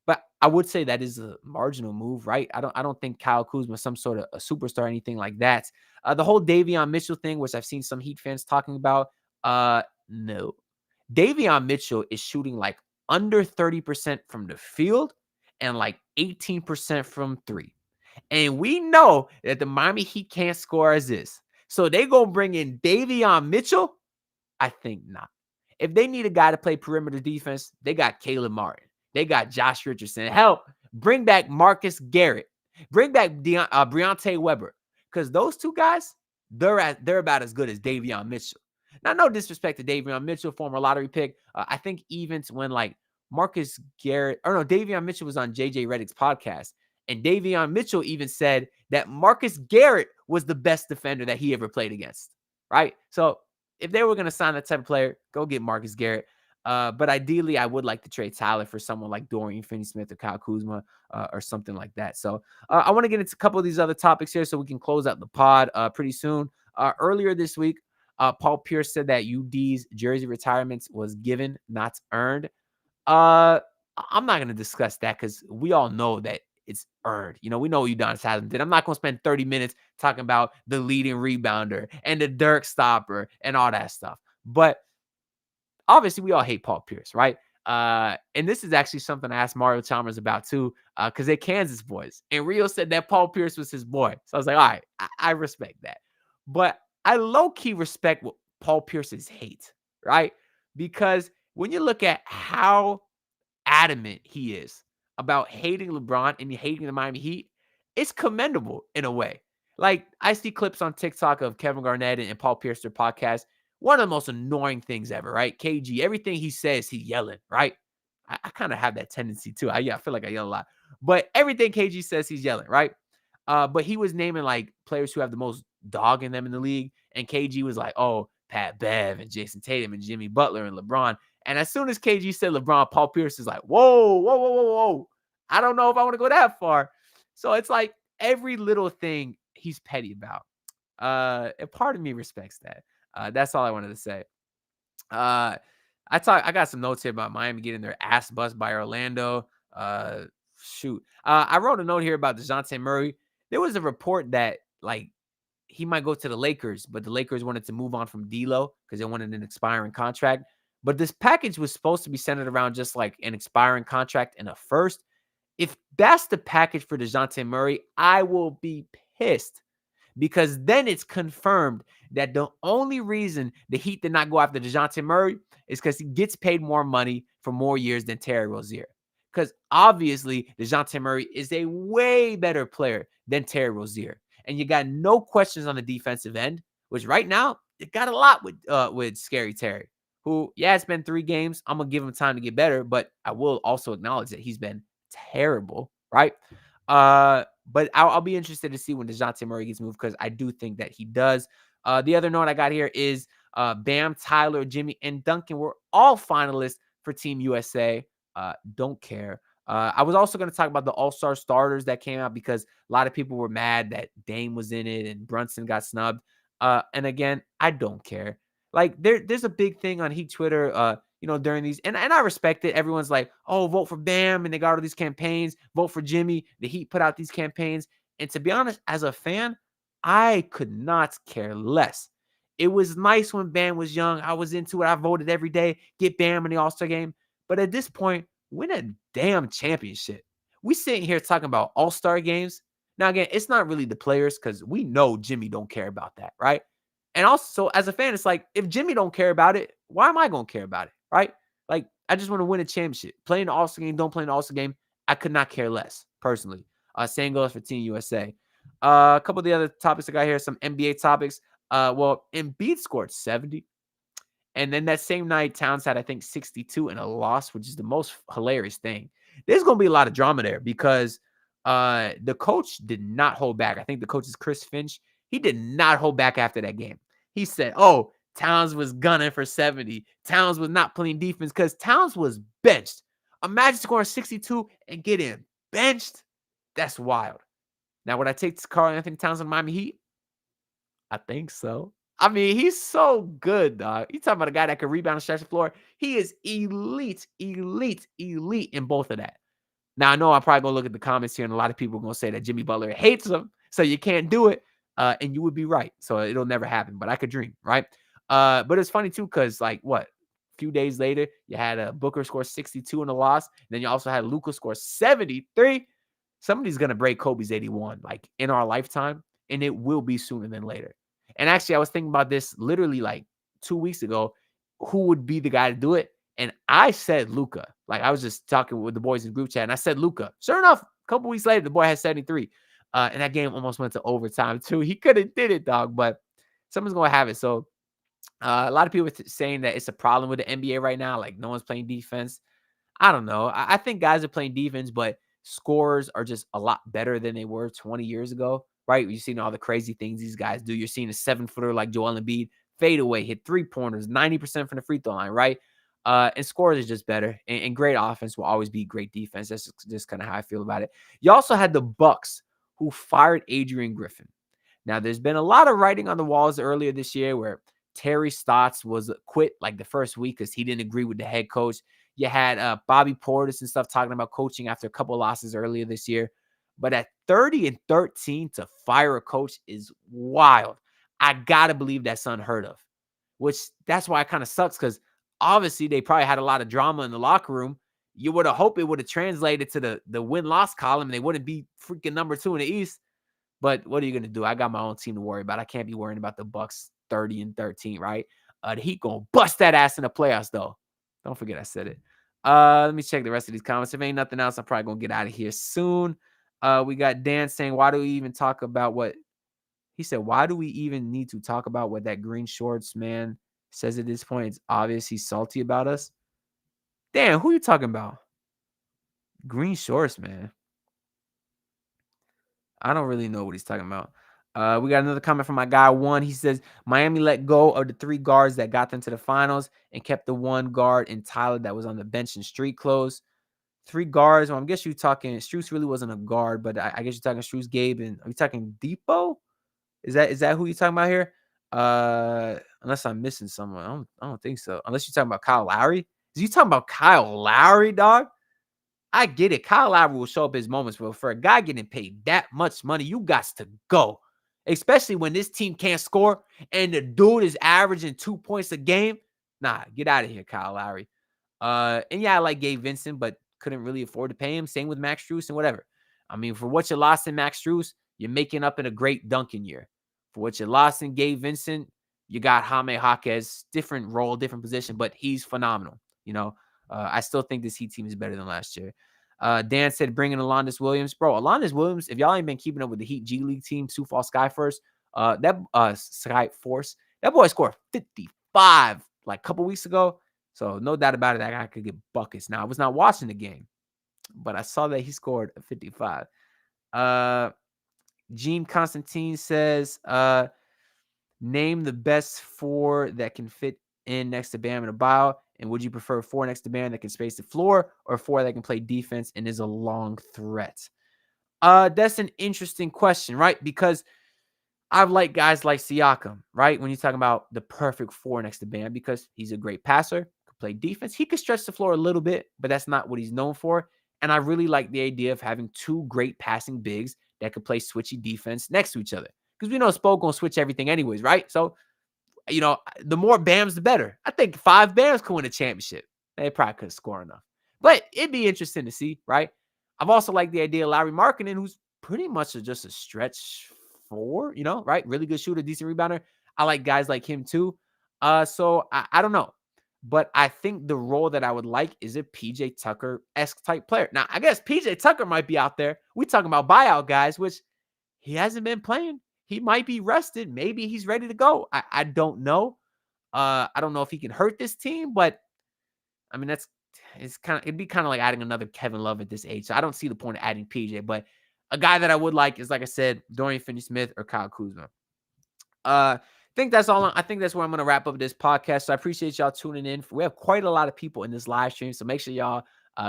but I would say that is a marginal move, right? I don't think Kyle Kuzma is some sort of a superstar or anything like that. The whole Davion Mitchell thing, which I've seen some Heat fans talking about, no. Davion Mitchell is shooting like under 30% from the field and like 18% from 3. And we know that the Miami Heat can't score as is. So they going to bring in Davion Mitchell? I think not. If they need a guy to play perimeter defense, they got Caleb Martin. They got Josh Richardson. Hell, bring back Marcus Garrett. Bring back Briante Weber. Because those 2 guys, they're about as good as Davion Mitchell. Now, no disrespect to Davion Mitchell, former lottery pick. I think even when like Marcus Garrett, Davion Mitchell was on JJ Redick's podcast. And Davion Mitchell even said that Marcus Garrett was the best defender that he ever played against. Right? So if they were going to sign that type of player, go get Marcus Garrett. But ideally, I would like to trade Tyler for someone like Dorian Finney-Smith or Kyle Kuzma or something like that. So I want to get into a couple of these other topics here so we can close out the pod pretty soon. Earlier this week, Paul Pierce said that UD's jersey retirements was given, not earned. I'm not going to discuss that because we all know that it's earned. We know what Udonis Haslam did. I'm not going to spend 30 minutes talking about the leading rebounder and the Dirk stopper and all that stuff. But obviously, we all hate Paul Pierce, right? And this is actually something I asked Mario Chalmers about too, because they're Kansas boys. And Rio said that Paul Pierce was his boy. So I was like, all right, I respect that. But I low-key respect what Paul Pierce's hate, right? Because when you look at how adamant he is about hating LeBron and hating the Miami Heat, it's commendable in a way. Like, I see clips on TikTok of Kevin Garnett and Paul Pierce, their podcast. One of the most annoying things ever, right? KG, everything he says, he's yelling, right? I kind of have that tendency too. I feel like I yell a lot. But everything KG says, he's yelling, right? But he was naming like players who have the most dogging them in the league. And KG was like, oh, Pat Bev and Jason Tatum and Jimmy Butler and LeBron. And as soon as KG said LeBron, Paul Pierce is like, whoa, whoa, whoa, whoa, whoa. I don't know if I want to go that far. So it's like every little thing he's petty about. And part of me respects that. That's all I wanted to say. Uh, I got some notes here about Miami getting their ass bust by Orlando. Shoot. I wrote a note here about DeJounte Murray. There was a report that like he might go to the Lakers, but the Lakers wanted to move on from D'Lo because they wanted an expiring contract. But this package was supposed to be centered around just like an expiring contract and a first. If that's the package for DeJounte Murray, I will be pissed because then it's confirmed that the only reason the Heat did not go after DeJounte Murray is because he gets paid more money for more years than Terry Rozier. Because obviously, DeJounte Murray is a way better player than Terry Rozier. And you got no questions on the defensive end, which right now, it got a lot with Scary Terry, who, yeah, it's been 3 games. I'm going to give him time to get better, but I will also acknowledge that he's been terrible, right? But I'll be interested to see when DeJounte Murray gets moved because I do think that he does. The other note I got here is Bam, Tyler, Jimmy, and Duncan were all finalists for Team USA. Don't care. I was also going to talk about the All-Star starters that came out because a lot of people were mad that Dame was in it and Brunson got snubbed. And again, I don't care. Like there's a big thing on Heat Twitter, during these, and I respect it. Everyone's like, oh, vote for Bam, and they got all these campaigns. Vote for Jimmy. The Heat put out these campaigns. And to be honest, as a fan, I could not care less. It was nice when Bam was young. I was into it. I voted every day. Get Bam in the All-Star game. But at this point, win a damn championship. We sitting here talking about All-Star games. Now, again, it's not really the players because we know Jimmy don't care about that, right? And also, as a fan, it's like, if Jimmy don't care about it, why am I going to care about it, right? Like, I just want to win a championship. Playing the All-Star game, don't play in the All-Star game, I could not care less, personally. Same goes for Team USA. A couple of the other topics I got here, some NBA topics. Well, Embiid scored 70. And then that same night, Towns had, I think, 62 and a loss, which is the most hilarious thing. There's going to be a lot of drama there because the coach did not hold back. I think the coach is Chris Finch. He did not hold back after that game. He said, oh, Towns was gunning for 70. Towns was not playing defense because Towns was benched. Imagine scoring 62 and getting benched. That's wild. Now, would I take Karl Anthony Towns on Miami Heat? I think so. I mean, he's so good, dog. You talking about a guy that can rebound and stretch the floor. He is elite, elite, elite in both of that. Now, I know I'm probably going to look at the comments here, and a lot of people are going to say that Jimmy Butler hates him, so you can't do it. And you would be right. So it'll never happen, but I could dream, right? But it's funny, too, because, like, a few days later, you had Booker score 62 in a loss. Then you also had Luka score 73. Somebody's going to break Kobe's 81, like, in our lifetime, and it will be sooner than later. And actually, I was thinking about this literally, like, 2 weeks ago. Who would be the guy to do it? And I said Luka. Like, I was just talking with the boys in the group chat, and I said Luka. Sure enough, a couple weeks later, the boy had 73. And that game almost went to overtime, too. He could have did it, dog, but someone's going to have it. So a lot of people are saying that it's a problem with the NBA right now. Like, no one's playing defense. I don't know. I think guys are playing defense, but scorers are just a lot better than they were 20 years ago, right? You've seen all the crazy things these guys do. You're seeing a 7-footer like Joel Embiid fade away, hit 3-pointers, 90% from the free throw line, right? And scorers is just better. And great offense will always be great defense. That's just kind of how I feel about it. You also had the Bucks who fired Adrian Griffin. Now, there's been a lot of writing on the walls earlier this year where Terry Stotts was quit like the first week because he didn't agree with the head coach. You had Bobby Portis and stuff talking about coaching after a couple of losses earlier this year. But at 30-13 to fire a coach is wild. I got to believe that's unheard of, which that's why it kind of sucks because obviously they probably had a lot of drama in the locker room. You would have hoped it would have translated to the win-loss column and they wouldn't be freaking number 2 in the East. But what are you going to do? I got my own team to worry about. I can't be worrying about the Bucks 30-13, right? The Heat going to bust that ass in the playoffs, though. Don't forget I said it. Let me check the rest of these comments. If ain't nothing else, I'm probably going to get out of here soon. We got Dan saying, why do we even talk about what he said? Why do we even need to talk about what that green shorts man says at this point? It's obvious he's salty about us. Dan, who you talking about? Green shorts, man. I don't really know what he's talking about. We got another comment from my guy One. He says Miami let go of the 3 guards that got them to the finals and kept the 1 guard in Tyler that was on the bench and street clothes. 3 guards. Well, I guess you're talking Strus really wasn't a guard, but I guess you're talking Strus, Gabe, and are you talking Depot? Is that who you talking about here? Unless I'm missing someone. I don't think so. Unless you're talking about Kyle Lowry. Is you talking about Kyle Lowry, dog? I get it. Kyle Lowry will show up his moments, but for a guy getting paid that much money, you got to go. Especially when this team can't score and the dude is averaging 2 points a game. Nah, get out of here, Kyle Lowry. And yeah, I like Gabe Vincent, but couldn't really afford to pay him. Same with Max Strus and whatever. I mean, for what you lost in Max Strus, you're making up in a great Duncan year. For what you lost in Gabe Vincent, you got Jaime Jaquez, different role, different position, but he's phenomenal. I still think this Heat team is better than last year. Dan said bringing Alondas Williams. Bro, Alondas Williams, if y'all ain't been keeping up with the Heat G League team, Sioux Falls Sky First, Sky Force, that boy scored 55 like a couple weeks ago. So no doubt about it, that guy could get buckets. Now, I was not watching the game, but I saw that he scored 55. Gene Constantine says, name the best 4 that can fit in next to Bam and Adebayo. And would you prefer 4 next to Bam that can space the floor or 4 that can play defense and is a long threat? That's an interesting question, right? Because I like guys like Siakam, right? When you're talking about the perfect 4 next to Bam, because he's a great passer, could play defense. He could stretch the floor a little bit, but that's not what he's known for. And I really like the idea of having 2 great passing bigs that could play switchy defense next to each other. Because we know Spo gonna switch everything anyways, right? So, the more Bams, the better. I think 5 Bams could win a championship. They probably couldn't score enough. But it'd be interesting to see, right? I've also liked the idea of Larry Markkinen, who's pretty much just a stretch 4, right? Really good shooter, decent rebounder. I like guys like him too. So I don't know. But I think the role that I would like is a PJ Tucker-esque type player. Now, I guess PJ Tucker might be out there. We talking about buyout guys, which he hasn't been playing. He might be rested. Maybe he's ready to go. I don't know. I don't know if he can hurt this team, but I mean, it'd be kind of like adding another Kevin Love at this age. So I don't see the point of adding PJ, but a guy that I would like is, like I said, Dorian Finney-Smith or Kyle Kuzma. I think that's all. I think that's where I'm going to wrap up this podcast. So I appreciate y'all tuning in. We have quite a lot of people in this live stream, so make sure y'all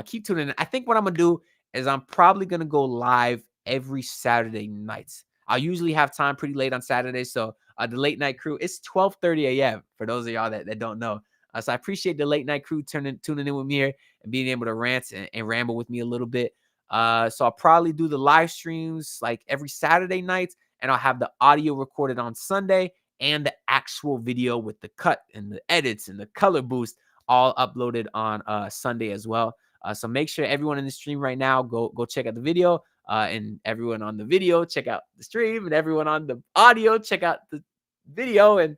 keep tuning in. I think what I'm going to do is I'm probably going to go live every Saturday nights. I usually have time pretty late on Saturdays, so the late night crew, it's 12:30 a.m. for those of y'all that don't know. So I appreciate the late night crew tuning in with me here and being able to rant and ramble with me a little bit. So I'll probably do the live streams like every Saturday night, and I'll have the audio recorded on Sunday and the actual video with the cut and the edits and the color boost all uploaded on Sunday as well. So make sure everyone in the stream right now, go check out the video. And everyone on the video, check out the stream. And everyone on the audio, check out the video and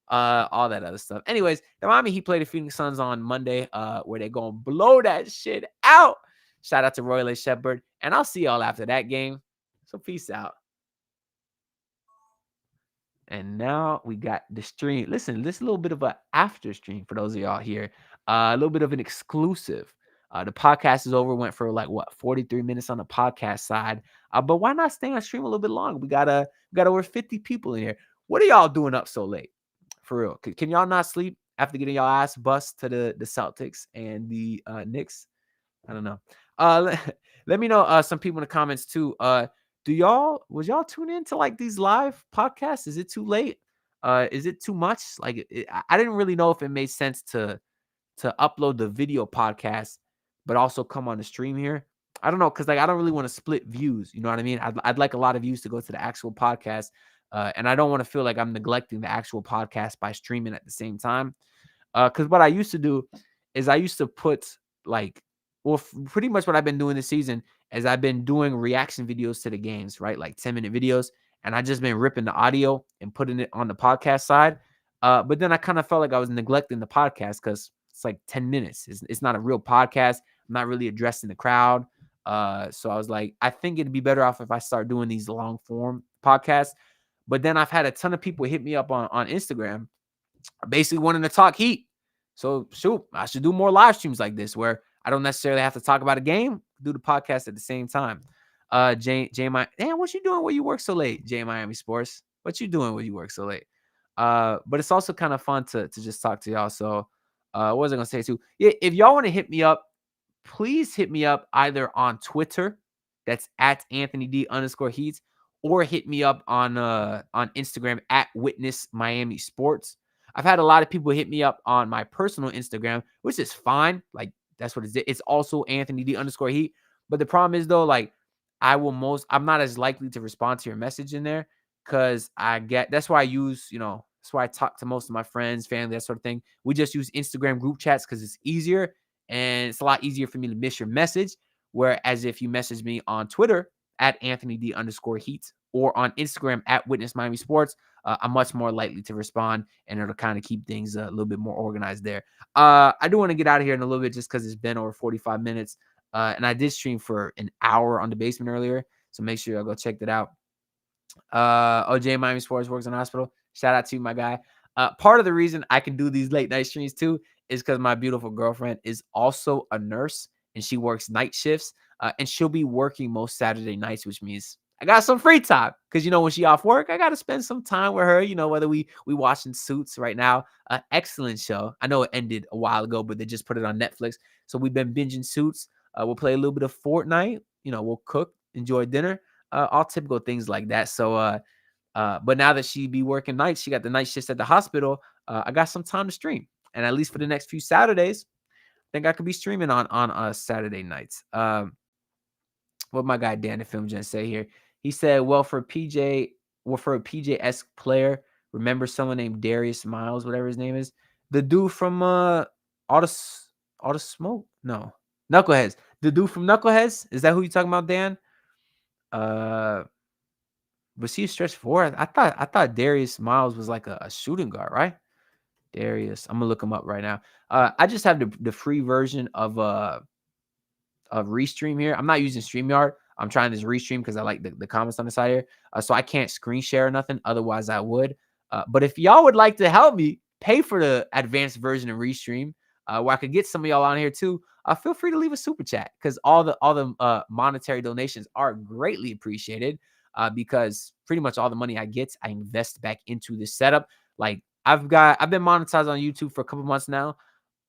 all that other stuff. Anyways, the Miami Heat played the Phoenix Suns on Monday, where they're going to blow that shit out. Shout out to Roy Lee Shepard. And I'll see y'all after that game. So peace out. And now we got the stream. Listen, this is a little bit of an after stream for those of y'all here. A little bit of an exclusive. The podcast is over. Went for 43 minutes on the podcast side. But why not stay on stream a little bit longer? We got over 50 people in here. What are y'all doing up so late? For real. Can y'all not sleep after getting y'all ass bust to the Celtics and the Knicks? I don't know. Let me know some people in the comments too. Was y'all tune in to these live podcasts? Is it too late? Is it too much? I didn't really know if it made sense to upload the video podcast, but also come on the stream here. I don't know, because I don't really want to split views. You know what I mean? I'd like a lot of views to go to the actual podcast, and I don't want to feel like I'm neglecting the actual podcast by streaming at the same time. Because what I used to do is I used to put pretty much what I've been doing this season is I've been doing reaction videos to the games, right? Like 10-minute videos. And I just been ripping the audio and putting it on the podcast side. But then I kind of felt like I was neglecting the podcast because it's like 10 minutes. It's not a real podcast. I'm not really addressing the crowd. So I was like, I think it'd be better off if I start doing these long form podcasts. But then I've had a ton of people hit me up on Instagram basically wanting to talk Heat. So shoot, I should do more live streams like this where I don't necessarily have to talk about a game, do the podcast at the same time. Damn, what you doing where you work so late? J Miami Sports. What you doing where you work so late? But it's also kind of fun to just talk to y'all. So what was I gonna say too? Yeah, if y'all want to hit me up, please hit me up either on Twitter, that's at Anthony D underscore Heats, or hit me up on Instagram at Witness Miami Sports. I've had a lot of people hit me up on my personal Instagram, which is fine. Like that's what it is. It's also Anthony D underscore Heat. But the problem is though, like I'm not as likely to respond to your message in there because that's why I use, that's why I talk to most of my friends, family, that sort of thing. We just use Instagram group chats because it's easier and it's a lot easier for me to miss your message. Whereas if you message me on Twitter at Anthony D underscore Heat or on Instagram at Witness Miami Sports, I'm much more likely to respond and it'll kind of keep things a little bit more organized there. I do want to get out of here in a little bit just because it's been over 45 minutes. And I did stream for an hour on the basement earlier. So make sure y'all go check that out. OJ Miami Sports works in a hospital. Shout out to you, my guy. Part of the reason I can do these late night streams too is because my beautiful girlfriend is also a nurse and she works night shifts. And she'll be working most Saturday nights, which means I got some free time because when she off work, I got to spend some time with her. Whether we watching Suits right now, excellent show. I know it ended a while ago, but they just put it on Netflix, so we've been binging Suits. We'll play a little bit of Fortnite. We'll cook, enjoy dinner, all typical things like that. So, but now that she be working nights, she got the night shifts at the hospital. I got some time to stream, and at least for the next few Saturdays, I think I could be streaming on Saturday nights. What my guy Dan the Film Gen say here? He said, "Well, for a PJ-esque player, remember someone named Darius Miles, whatever his name is, the dude from Auto Smoke? No, Knuckleheads. The dude from Knuckleheads. Is that who you talking about, Dan? Was he a stretch four? I thought Darius Miles was like a shooting guard, right? Darius. I'm gonna look him up right now. I just have the free version of Restream here. I'm not using StreamYard. I'm trying this Restream because I like the comments on the side here. So I can't screen share or nothing. Otherwise, I would. But if y'all would like to help me pay for the advanced version of Restream, where I could get some of y'all on here too, feel free to leave a super chat because all the monetary donations are greatly appreciated. Because pretty much all the money I get, I invest back into this setup. Like I've been monetized on YouTube for a couple months now.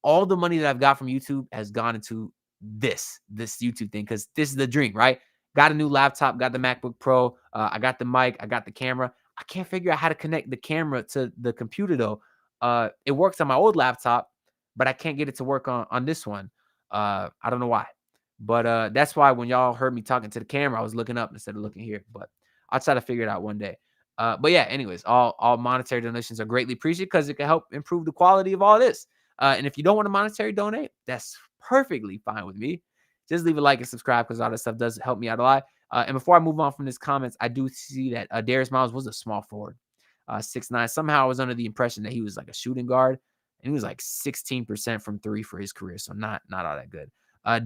All the money that I've got from YouTube has gone into this YouTube thing because this is the dream, right? Got a new laptop, got the MacBook Pro, I got the mic, I got the camera. I can't figure out how to connect the camera to the computer though. It works on my old laptop, but I can't get it to work on this one. I don't know why. But that's why when y'all heard me talking to the camera, I was looking up instead of looking here. But I'll try to figure it out one day. But yeah, anyways, all monetary donations are greatly appreciated because it can help improve the quality of all this. And if you don't want to monetary donate, that's perfectly fine with me. Just leave a like and subscribe because all that stuff does help me out a lot. And before I move on from this comments, I do see that Darius Miles was a small forward, 6'9". Somehow I was under the impression that he was like a shooting guard, and he was like 16% from three for his career, so not all that good.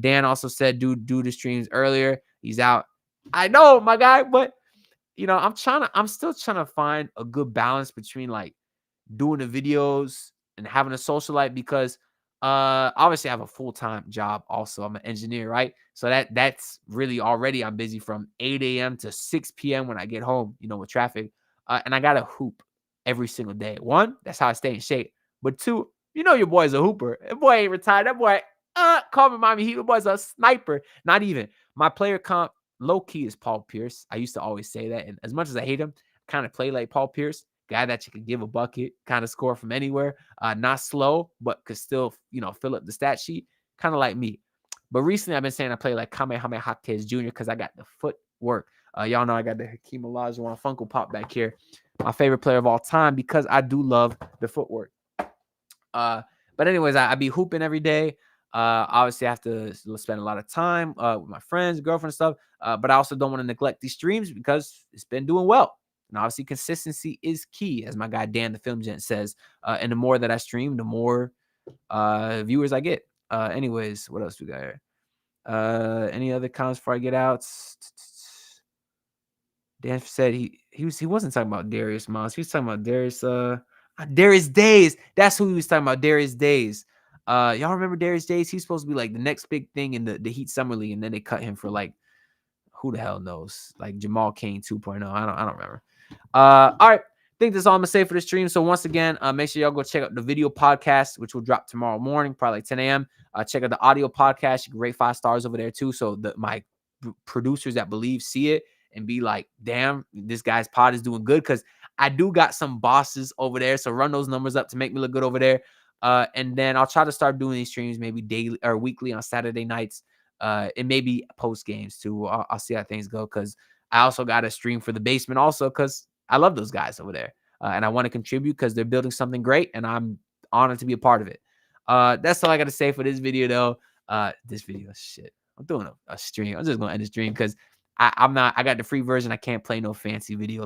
Dan also said, do the streams earlier. He's out. I know, my guy, but I'm still trying to find a good balance between like doing the videos and having a social life because obviously I have a full-time job also. I'm an engineer, right? So that's really already I'm busy from 8 a.m. to 6 p.m. when I get home, with traffic. And I got to hoop every single day. One, that's how I stay in shape. But two, your boy's a hooper. That boy ain't retired. That boy, call me Miami Heat. That boy's a sniper. Not even. My player comp, low-key, is Paul Pierce. I used to always say that. And as much as I hate him, I kind of play like Paul Pierce. Guy that you can give a bucket, kind of score from anywhere. Not slow, but could still, fill up the stat sheet. Kind of like me. But recently, I've been saying I play like Kamehameha Hawkins Jr. because I got the footwork. Y'all know I got the Hakeem Olajuwon Funko Pop back here. My favorite player of all time because I do love the footwork. But anyways, I be hooping every day. Obviously, I have to spend a lot of time with my friends, girlfriend, and stuff. But I also don't want to neglect these streams because it's been doing well. And obviously, consistency is key, as my guy Dan the Film Gent says. And the more that I stream, the more viewers I get. Anyways, what else we got here? Any other comments before I get out? Dan said he wasn't talking about Darius Miles. He was talking about Darius Days. That's who he was talking about. Darius Days. Y'all remember Darius Days? He's supposed to be like the next big thing in the Heat Summer League, and then they cut him for like who the hell knows? Like Jamal Cain 2.0. I don't remember. All right. I think that's all I'm gonna say for the stream. So once again, make sure y'all go check out the video podcast, which will drop tomorrow morning, probably like 10 a.m. Check out the audio podcast. You can rate 5 stars over there too. So my producers that BLEAV see it and be like, damn, this guy's pod is doing good. Cause I do got some bosses over there. So run those numbers up to make me look good over there. And then I'll try to start doing these streams maybe daily or weekly on Saturday nights. And maybe post games too. I'll see how things go. Cause I also got a stream for the basement also. Cause I love those guys over there. And I want to contribute because they're building something great. And I'm honored to be a part of it. That's all I got to say for this video though. This video, shit. I'm doing a stream. I'm just going to end the stream because I got the free version. I can't play no fancy video